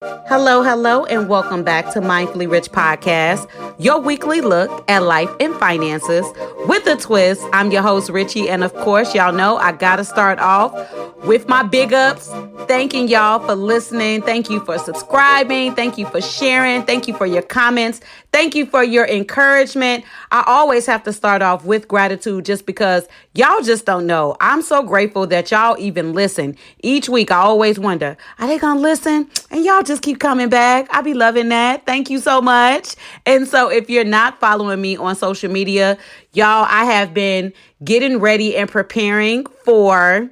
Hello, hello, and welcome back to Mindfully Rich Podcast, your weekly look at life and finances with a twist. I'm your host, Richie, and of course, y'all know I gotta start off with my big ups. Thanking y'all for listening. Thank you for subscribing. Thank you for sharing. Thank you for your comments. Thank you for your encouragement. I always have to start off with gratitude just because y'all just don't know. I'm so grateful that y'all even listen. Each week, I always wonder, are they going to listen? And y'all just keep coming back. I be loving that. Thank you so much. And so if you're not following me on social media, y'all, I have been getting ready and preparing for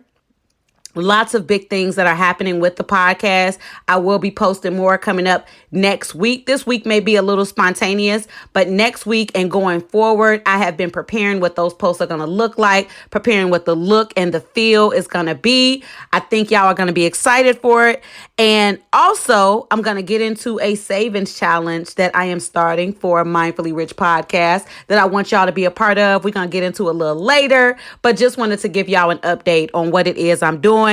lots of big things that are happening with the podcast. I will be posting more coming up next week. This week may be a little spontaneous, but next week and going forward, I have been preparing what those posts are going to look like, preparing what the look and the feel is going to be. I think y'all are going to be excited for it. And also, I'm going to get into a savings challenge that I am starting for Mindfully Rich podcast that I want y'all to be a part of. We're going to get into a little later, but just wanted to give y'all an update on what it is I'm doing.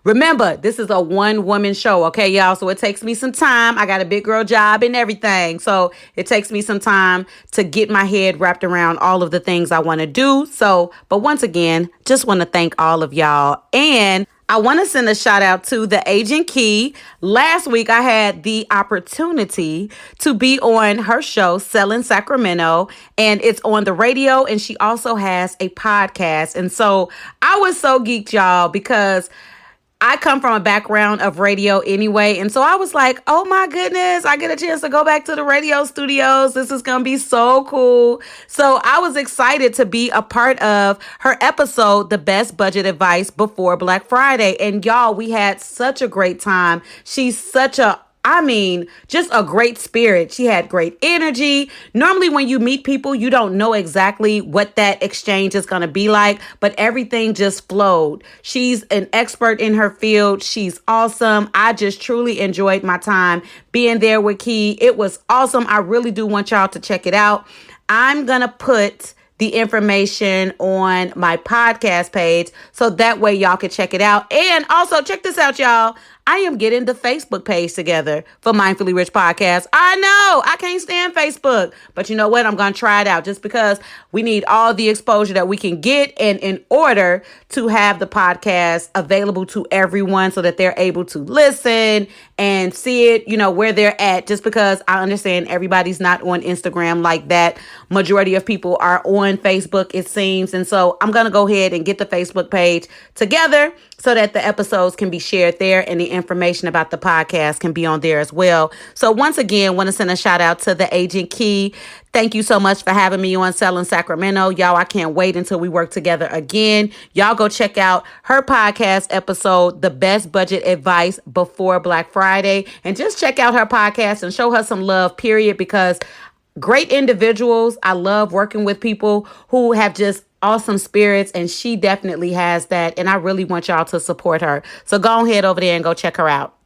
Remember, this is a one-woman show, okay, y'all? So it takes me some time. I got a big girl job and everything. So it takes me some time to get my head wrapped around all of the things I want to do. But once again, just want to thank all of y'all. And I want to send a shout out to the Agent Key. Last week, I had the opportunity to be on her show, Selling Sacramento, and it's on the radio, and she also has a podcast. And so I was so geeked, y'all, because I come from a background of radio anyway. And so I was like, oh my goodness, I get a chance to go back to the radio studios. This is going to be so cool. So I was excited to be a part of her episode, The Best Budget Advice Before Black Friday. And y'all, we had such a great time. She's just a great spirit. She had great energy. Normally, when you meet people, you don't know exactly what that exchange is going to be like, but everything just flowed. She's an expert in her field. She's awesome. I just truly enjoyed my time being there with Key. It was awesome. I really do want y'all to check it out. I'm going to put the information on my podcast page so that way y'all can check it out. And also check this out, y'all. I am getting the Facebook page together for Mindfully Rich Podcast. I know I can't stand Facebook, but you know what? I'm going to try it out just because we need all the exposure that we can get. And in order to have the podcast available to everyone so that they're able to listen and see it, where they're at, just because I understand everybody's not on Instagram like that. Majority of people are on Facebook, it seems. And so I'm going to go ahead and get the Facebook page together so that the episodes can be shared there and the information about the podcast can be on there as well. So once again, want to send a shout out to the Agent Key. Thank you so much for having me on Selling Sacramento. Y'all, I can't wait until we work together again. Y'all go check out her podcast episode, The Best Budget Advice Before Black Friday. And just check out her podcast and show her some love, period, because great individuals. I love working with people who have just awesome spirits, and she definitely has that. And I really want y'all to support her. So go ahead over there and go check her out.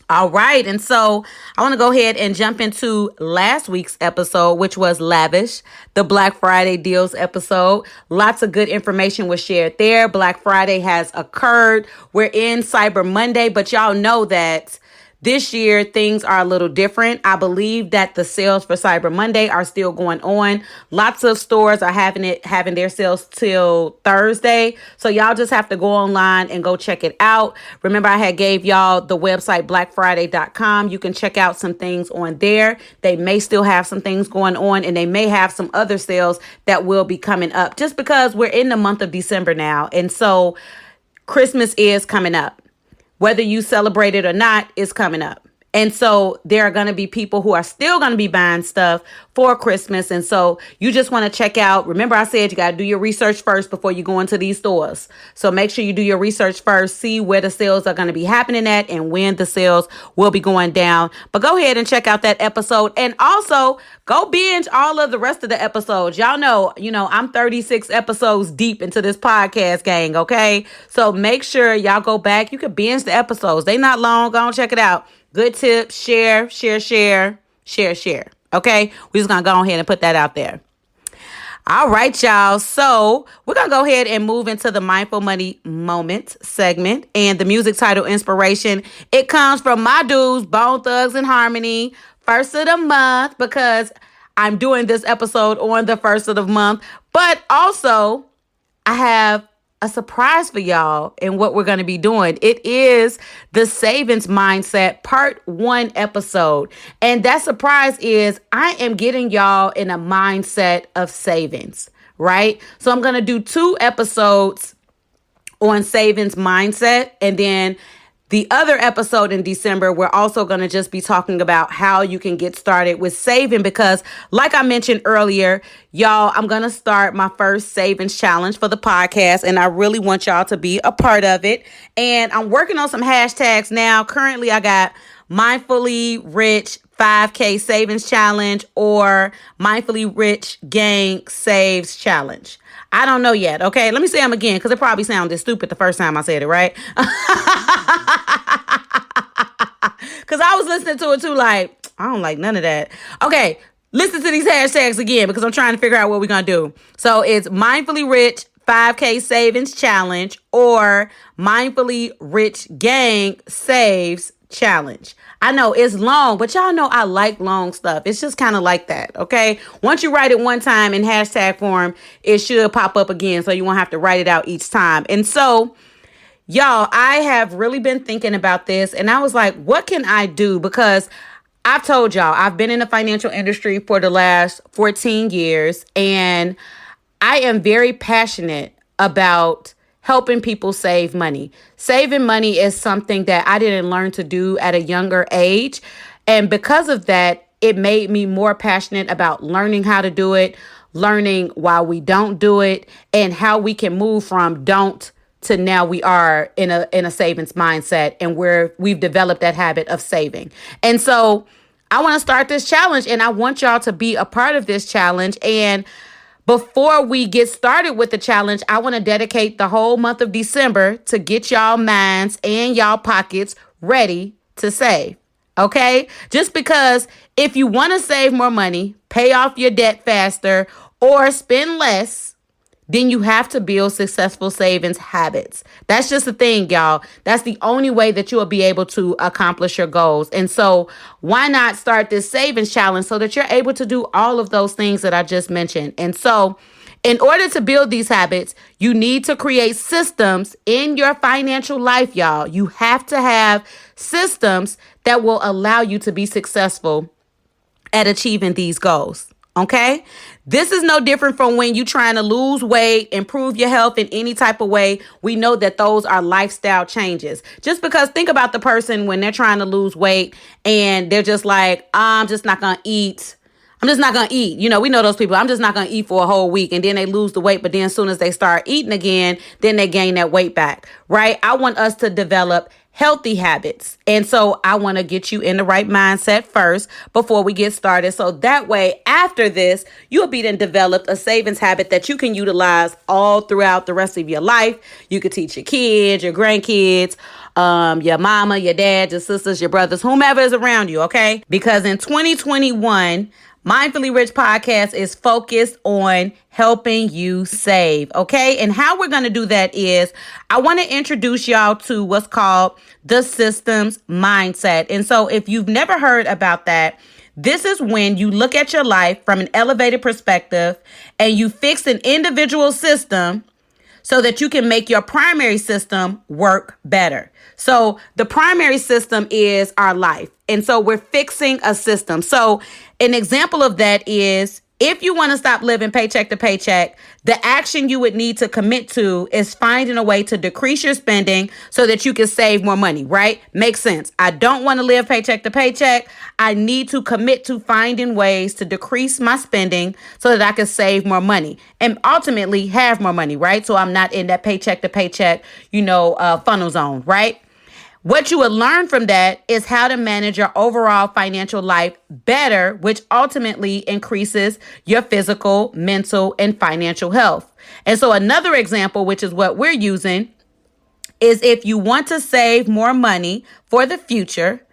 All right. And so I want to go ahead and jump into last week's episode, which was Lavish, the Black Friday deals episode. Lots of good information was shared there. Black Friday has occurred. We're in Cyber Monday, but y'all know that this year, things are a little different. I believe that the sales for Cyber Monday are still going on. Lots of stores are having their sales till Thursday. So y'all just have to go online and go check it out. Remember, I had gave y'all the website blackfriday.com. You can check out some things on there. They may still have some things going on, and they may have some other sales that will be coming up just because we're in the month of December now. And so Christmas is coming up. Whether you celebrate it or not, it's coming up. And so there are going to be people who are still going to be buying stuff for Christmas. And so you just want to check out. Remember, I said you got to do your research first before you go into these stores. So make sure you do your research first, see where the sales are going to be happening at and when the sales will be going down. But go ahead and check out that episode. And also go binge all of the rest of the episodes. Y'all know, I'm 36 episodes deep into this podcast, gang. Okay. So make sure y'all go back. You can binge the episodes. They not long. Go and check it out. Good tips, share. Okay, we're just going to go ahead and put that out there. All right, y'all. So we're going to go ahead and move into the Mindful Money Moment segment. And the music title inspiration, it comes from my dudes, Bone Thugs and Harmony, first of the month, because I'm doing this episode on the first of the month. But also, I have a surprise for y'all in what we're going to be doing. It is the Savings Mindset Part 1 episode. And that surprise is I am getting y'all in a mindset of savings, right? So I'm going to do 2 episodes on savings mindset, and then the other episode in December, we're also going to just be talking about how you can get started with saving because, like I mentioned earlier, y'all, I'm going to start my first savings challenge for the podcast, and I really want y'all to be a part of it. And I'm working on some hashtags now. Currently, I got Mindfully Rich 5K Savings Challenge or Mindfully Rich Gang Saves Challenge. I don't know yet. Okay, let me say them again because it probably sounded stupid the first time I said it, right? Because I was listening to it too, like, I don't like none of that. Okay, listen to these hashtags again because I'm trying to figure out what we're going to do. So it's Mindfully Rich 5K Savings Challenge or Mindfully Rich Gang Saves Challenge. I know it's long, but y'all know I like long stuff. It's just kind of like that, okay? Once you write it one time in hashtag form, it should pop up again, so you won't have to write it out each time. And so, y'all, I have really been thinking about this, and I was like, what can I do? Because I've told y'all, I've been in the financial industry for the last 14 years, and I am very passionate about helping people save money. Saving money is something that I didn't learn to do at a younger age. And because of that, it made me more passionate about learning how to do it, learning why we don't do it, and how we can move from don't to now we are in a savings mindset and we've developed that habit of saving. And so I want to start this challenge and I want y'all to be a part of this challenge. And before we get started with the challenge, I want to dedicate the whole month of December to get y'all minds and y'all pockets ready to save. Okay? Just because if you want to save more money, pay off your debt faster, or spend less, then you have to build successful savings habits. That's just the thing, y'all. That's the only way that you will be able to accomplish your goals. And so why not start this savings challenge so that you're able to do all of those things that I just mentioned? And so in order to build these habits, you need to create systems in your financial life, y'all. You have to have systems that will allow you to be successful at achieving these goals. Okay? This is no different from when you're trying to lose weight, improve your health in any type of way. We know that those are lifestyle changes. Just because think about the person when they're trying to lose weight and they're just like, I'm just not going to eat. I'm just not going to eat. You know, we know those people. I'm just not going to eat for a whole week. And then they lose the weight. But then as soon as they start eating again, then they gain that weight back, right? I want us to develop healthy habits. And so I want to get you in the right mindset first before we get started. So that way, after this, you'll be then developed a savings habit that you can utilize all throughout the rest of your life. You could teach your kids, your grandkids, your mama, your dad, your sisters, your brothers, whomever is around you. Okay. Because in 2021, Mindfully Rich podcast is focused on helping you save, okay? And how we're going to do that is I want to introduce y'all to what's called the systems mindset. And so if you've never heard about that, this is when you look at your life from an elevated perspective and you fix an individual system so that you can make your primary system work better. So the primary system is our life. And so we're fixing a system. So an example of that is if you want to stop living paycheck to paycheck, the action you would need to commit to is finding a way to decrease your spending so that you can save more money, right? Makes sense. I don't want to live paycheck to paycheck. I need to commit to finding ways to decrease my spending so that I can save more money and ultimately have more money, right? So I'm not in that paycheck to paycheck, funnel zone, right? What you would learn from that is how to manage your overall financial life better, which ultimately increases your physical, mental, and financial health. And so another example, which is what we're using, is if you want to save more money for the future,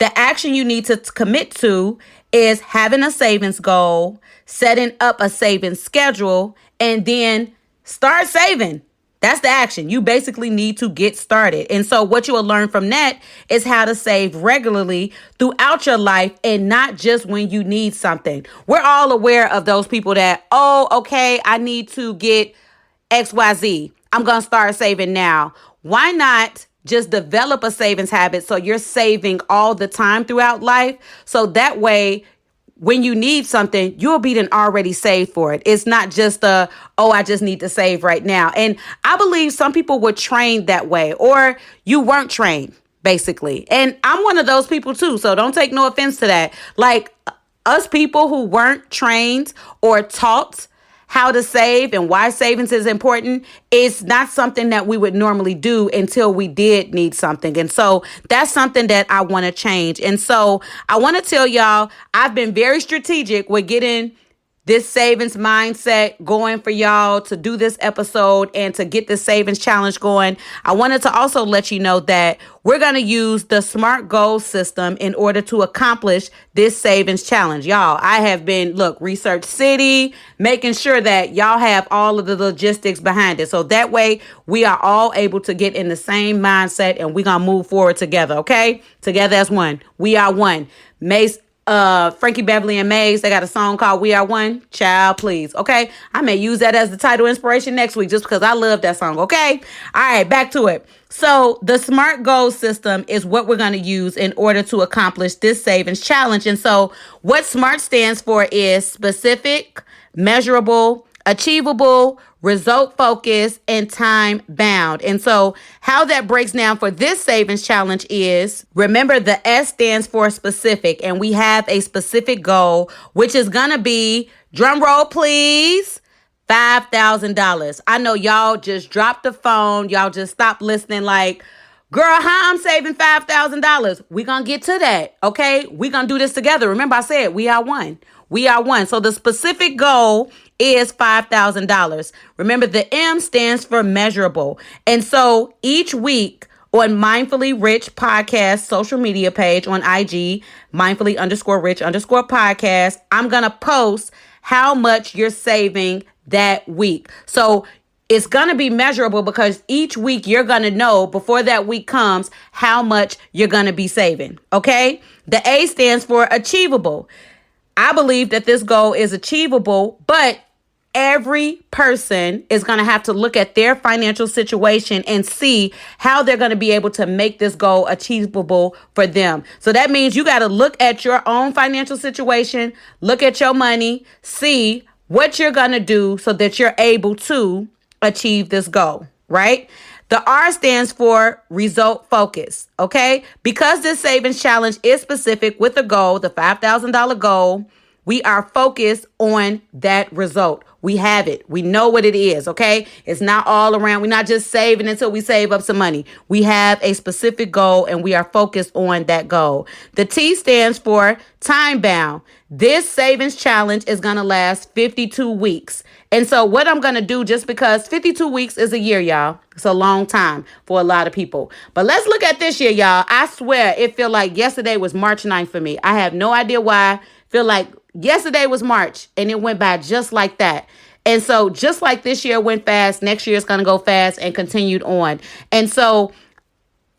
The action you need to commit to is having a savings goal, setting up a savings schedule, and then start saving. That's the action. You basically need to get started. And so what you will learn from that is how to save regularly throughout your life and not just when you need something. We're all aware of those people that, oh, okay, I need to get XYZ. I'm going to start saving now. Why not just develop a savings habit so you're saving all the time throughout life? So that way, when you need something, you'll be then already saved for it. It's not just I just need to save right now. And I believe some people were trained that way, or you weren't trained, basically. And I'm one of those people too. So don't take no offense to that. Like us people who weren't trained or taught how to save and why savings is important, it's not something that we would normally do until we did need something. And so that's something that I want to change. And so I want to tell y'all, I've been very strategic with getting this savings mindset going for y'all to do this episode and to get the savings challenge going. I wanted to also let you know that we're going to use the SMART goal system in order to accomplish this savings challenge. Y'all, I have been, Research City, making sure that y'all have all of the logistics behind it. So that way we are all able to get in the same mindset and we're going to move forward together. Okay. Together as one. We are one. Mace, Frankie Beverly and Maze, they got a song called We Are One. Child, please. Okay. I may use that as the title inspiration next week just because I love that song. Okay. All right. Back to it. So the SMART goal system is what we're going to use in order to accomplish this savings challenge. And so what SMART stands for is specific, measurable, achievable, result focused, and time bound. And so how that breaks down for this savings challenge is, remember the S stands for specific, and we have a specific goal, which is going to be, drum roll please, $5,000. I know y'all just dropped the phone. Y'all just stopped listening like, girl, how I'm saving $5,000. We're going to get to that. Okay. We're going to do this together. Remember I said we are one. We are one. So the specific goal is $5,000. Remember the M stands for measurable. And so each week on Mindfully Rich Podcast social media page on IG, mindfully_rich_podcast, I'm going to post how much you're saving that week. So it's going to be measurable because each week you're going to know before that week comes how much you're going to be saving. Okay. The A stands for achievable. I believe that this goal is achievable, but every person is going to have to look at their financial situation and see how they're going to be able to make this goal achievable for them. So that means you got to look at your own financial situation, look at your money, see what you're going to do so that you're able to achieve this goal, right? The R stands for result focus, okay? Because this savings challenge is specific with a goal, the $5,000 goal, we are focused on that result. We have it. We know what it is, okay? It's not all around. We're not just saving until we save up some money. We have a specific goal and we are focused on that goal. The T stands for time bound. This savings challenge is going to last 52 weeks. And so what I'm going to do, just because 52 weeks is a year, y'all. It's a long time for a lot of people. But let's look at this year, y'all. I swear it feel like yesterday was March 9th for me. I have no idea why. Feel like yesterday was March and it went by just like that. And so just like this year went fast, next year is going to go fast and continued on. And so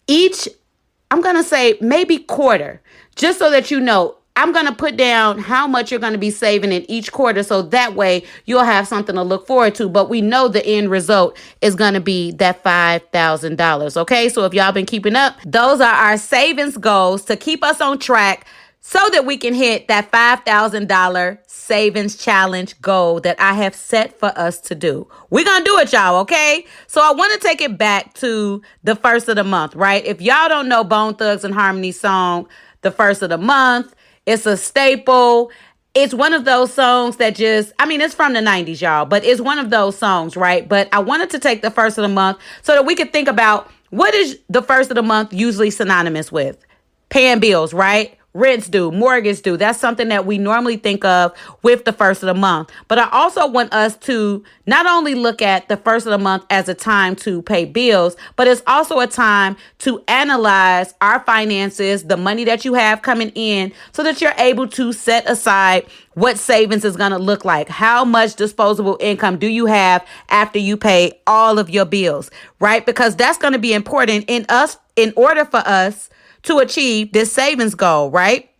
I'm going to say maybe quarter, just so that you know, I'm going to put down how much you're going to be saving in each quarter. So that way you'll have something to look forward to. But we know the end result is going to be that $5,000. Okay. So if y'all been keeping up, those are our savings goals to keep us on track so that we can hit that $5,000 savings challenge goal that I have set for us to do. We're going to do it, y'all, okay? So I want to take it back to the first of the month, right? If y'all don't know Bone Thugs and Harmony's song, The First of the Month, it's a staple. It's one of those songs that it's from the 90s, y'all, but it's one of those songs, right? But I wanted to take the first of the month so that we could think about what is the first of the month usually synonymous with? Paying bills, right? rent's due, mortgage due. That's something that we normally think of with the first of the month. But I also want us to not only look at the first of the month as a time to pay bills, but it's also a time to analyze our finances, the money that you have coming in, so that you're able to set aside what savings is going to look like. How much disposable income do you have after you pay all of your bills, right? Because that's going to be important in order for us to achieve this savings goal, right?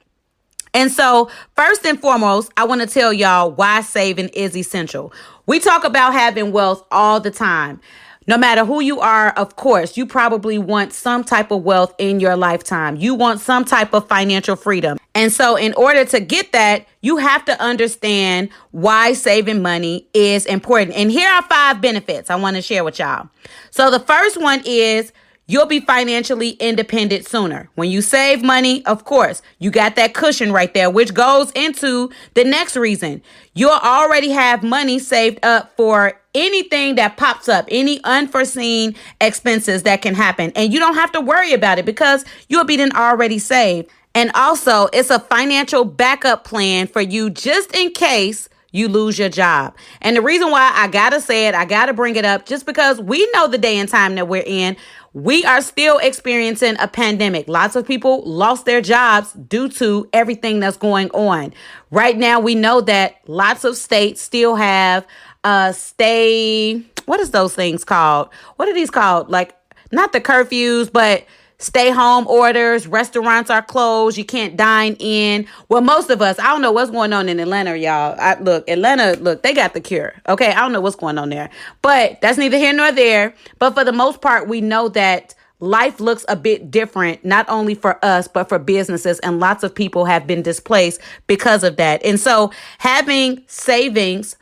And so first and foremost, I want to tell y'all why saving is essential. We talk about having wealth all the time. No matter who you are, of course, you probably want some type of wealth in your lifetime. You want some type of financial freedom. And so in order to get that, you have to understand why saving money is important. And here are 5 benefits I want to share with y'all. So the first one is you'll be financially independent sooner. When you save money, of course, you got that cushion right there, which goes into the next reason. You'll already have money saved up for anything that pops up, any unforeseen expenses that can happen. And you don't have to worry about it because you'll be then already saved. And also, it's a financial backup plan for you just in case you lose your job. And the reason why I gotta say it, I gotta bring it up, just because we know the day and time that we're in. We are still experiencing a pandemic. Lots of people lost their jobs due to everything that's going on. Right now, we know that lots of states still have what is those things called? What are these called? Like, not the curfews, but stay home orders. Restaurants are closed. You can't dine in. Well, most of us, I don't know what's going on in Atlanta, y'all. Atlanta, they got the cure. Okay, I don't know what's going on there. But that's neither here nor there. But for the most part, we know that life looks a bit different, not only for us, but for businesses. And lots of people have been displaced because of that. And so having savings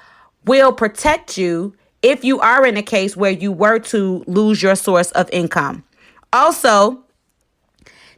will protect you if you are in a case where you were to lose your source of income. Also,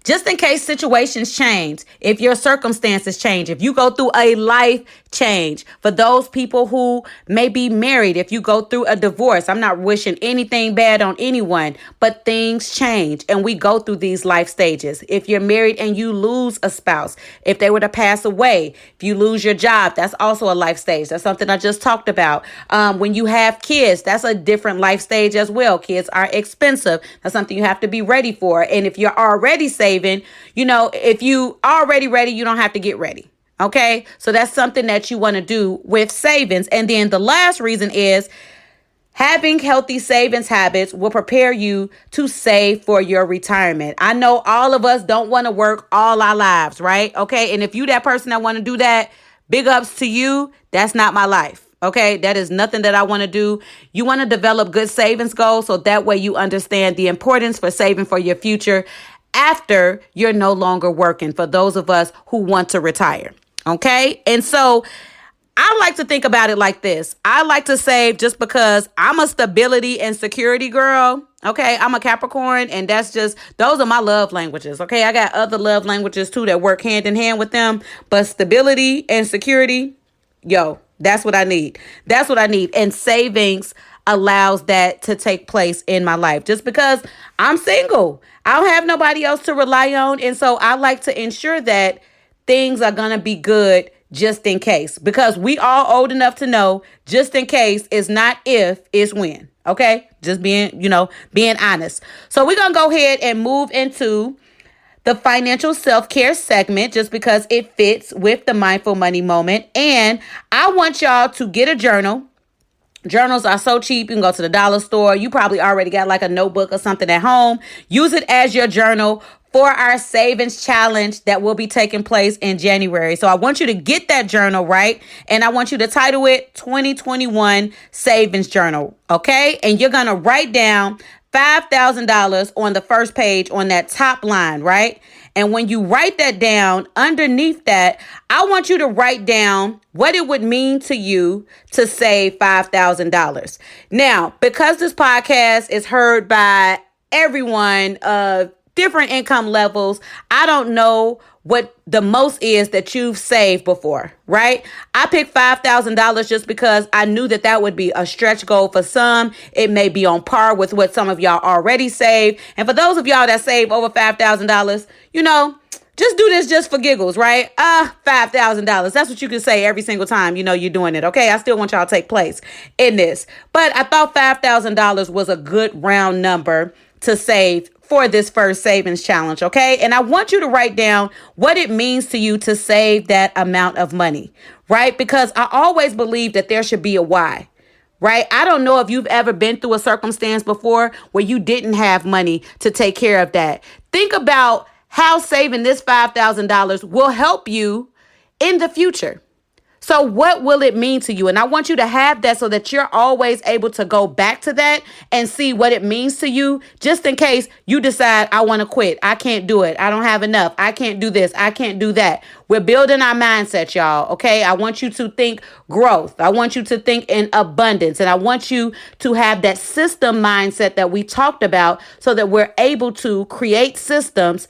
just in case situations change, if your circumstances change, if you go through a life change, for those people who may be married, if you go through a divorce, I'm not wishing anything bad on anyone, but things change and we go through these life stages. If you're married and you lose a spouse, if they were to pass away, if you lose your job, that's also a life stage. That's something I just talked about. When you have kids, that's a different life stage as well. Kids are expensive. That's something you have to be ready for. And if you're already saving, if you already ready, you don't have to get ready. Okay. So that's something that you want to do with savings. And then the last reason is having healthy savings habits will prepare you to save for your retirement. I know all of us don't want to work all our lives, right? Okay. And if you that person that want to do that, big ups to you. That's not my life. Okay, that is nothing that I want to do. You want to develop good savings goals so that way you understand the importance for saving for your future after you're no longer working, for those of us who want to retire. Okay. And so I like to think about it like this. I like to save just because I'm a stability and security girl. Okay. I'm a Capricorn, and those are my love languages. Okay. I got other love languages too that work hand in hand with them, but stability and security, that's what I need. That's what I need. And savings allows that to take place in my life just because I'm single. I don't have nobody else to rely on. And so I like to ensure that things are going to be good just in case, because we all old enough to know just in case is not if, it's when. Okay. Just being honest. So we're going to go ahead and move into the financial self-care segment just because it fits with the mindful money moment. And I want y'all to get a journal. Journals are so cheap. You can go to the dollar store. You probably already got like a notebook or something at home. Use it as your journal for our savings challenge that will be taking place in January. So I want you to get that journal, right? And I want you to title it 2021 Savings Journal. Okay. And you're going to write down $5,000 on the first page on that top line, right? And when you write that down, underneath that, I want you to write down what it would mean to you to save $5,000. Now, because this podcast is heard by everyone of different income levels, I don't know what the most is that you've saved before, right? I picked $5,000 just because I knew that would be a stretch goal for some. It may be on par with what some of y'all already saved. And for those of y'all that save over $5,000, just do this just for giggles, right? $5,000. That's what you can say every single time you're doing it, okay? I still want y'all to take place in this. But I thought $5,000 was a good round number to save for this first savings challenge, okay? And I want you to write down what it means to you to save that amount of money, right? Because I always believe that there should be a why. Right? I don't know if you've ever been through a circumstance before where you didn't have money to take care of that. Think about how saving this $5,000 will help you in the future. So what will it mean to you? And I want you to have that so that you're always able to go back to that and see what it means to you, just in case you decide, I want to quit. I can't do it. I don't have enough. I can't do this. I can't do that. We're building our mindset, y'all. Okay. I want you to think growth. I want you to think in abundance. And I want you to have that system mindset that we talked about so that we're able to create systems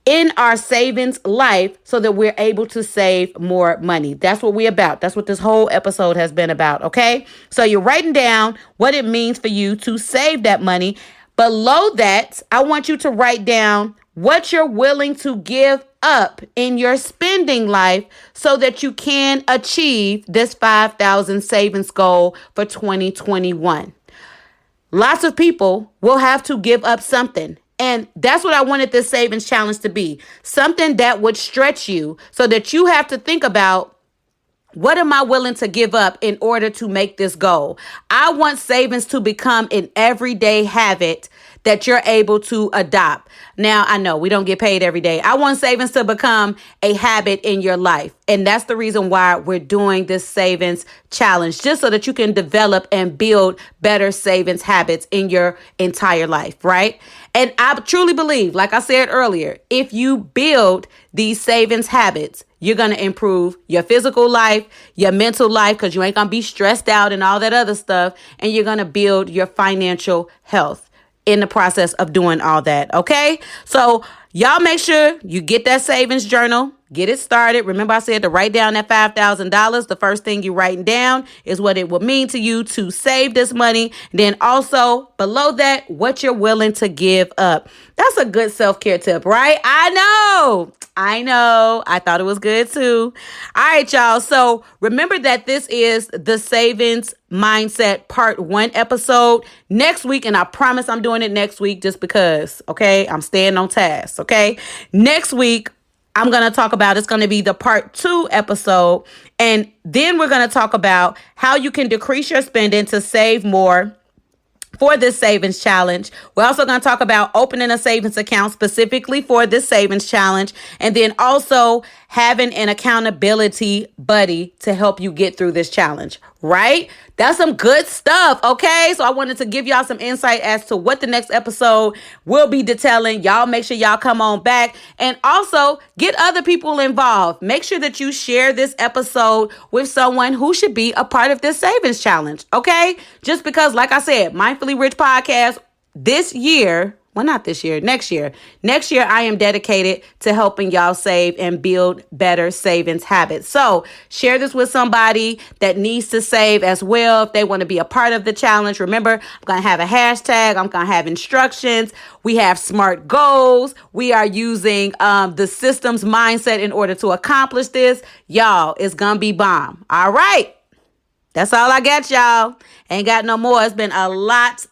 in our savings life so that we're able to save more money. That's what we're about. That's what this whole episode has been about. Okay. So you're writing down what it means for you to save that money. Below that, I want you to write down what you're willing to give up in your spending life so that you can achieve this 5,000 savings goal for 2021. Lots of people will have to give up something. And that's what I wanted this savings challenge to be. Something that would stretch you so that you have to think about, what am I willing to give up in order to make this goal? I want savings to become an everyday habit that you're able to adopt. Now, I know we don't get paid every day. I want savings to become a habit in your life. And that's the reason why we're doing this savings challenge, just so that you can develop and build better savings habits in your entire life, right? And I truly believe, like I said earlier, if you build these savings habits, you're going to improve your physical life, your mental life, because you ain't going to be stressed out and all that other stuff. And you're going to build your financial health in the process of doing all that. Okay. So y'all make sure you get that savings journal, get it started. Remember, I said to write down that $5,000. The first thing you're writing down is what it will mean to you to save this money. Then also below that, what you're willing to give up. That's a good self-care tip, right? I know. I thought it was good too. All right, y'all. So remember that this is the Savings Mindset Part 1 episode. Next week, and I promise I'm doing it next week just because, okay, I'm staying on task, okay? Next week, I'm going to talk about, it's going to be the Part 2 episode. And then we're going to talk about how you can decrease your spending to save more for this savings challenge. We're also going to talk about opening a savings account specifically for this savings challenge. And then also having an accountability buddy to help you get through this challenge, right? That's some good stuff. Okay. So I wanted to give y'all some insight as to what the next episode will be detailing. Y'all make sure y'all come on back and also get other people involved. Make sure that you share this episode with someone who should be a part of this savings challenge. Okay. Just because, like I said, Mindfully Rich podcast this year, well, not this year, next year. Next year, I am dedicated to helping y'all save and build better savings habits. So share this with somebody that needs to save as well. If they want to be a part of the challenge, remember, I'm going to have a hashtag. I'm going to have instructions. We have SMART goals. We are using the systems mindset in order to accomplish this. Y'all, it's going to be bomb. All right. That's all I got, y'all. Ain't got no more. It's been a lot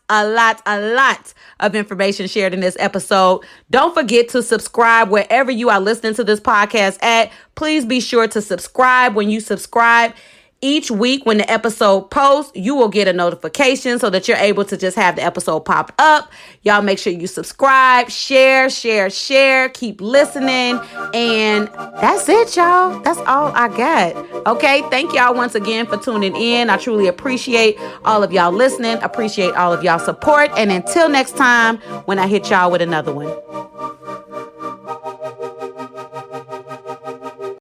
of information shared in this episode. Don't forget to subscribe wherever you are listening to this podcast at. Please be sure to subscribe. When you subscribe each week, when the episode posts, you will get a notification so that you're able to just have the episode pop up. Y'all make sure you subscribe, share, keep listening. And that's it, y'all. That's all I got. Okay. Thank y'all once again for tuning in. I truly appreciate all of y'all listening. Appreciate all of y'all support. And until next time, when I hit y'all with another one.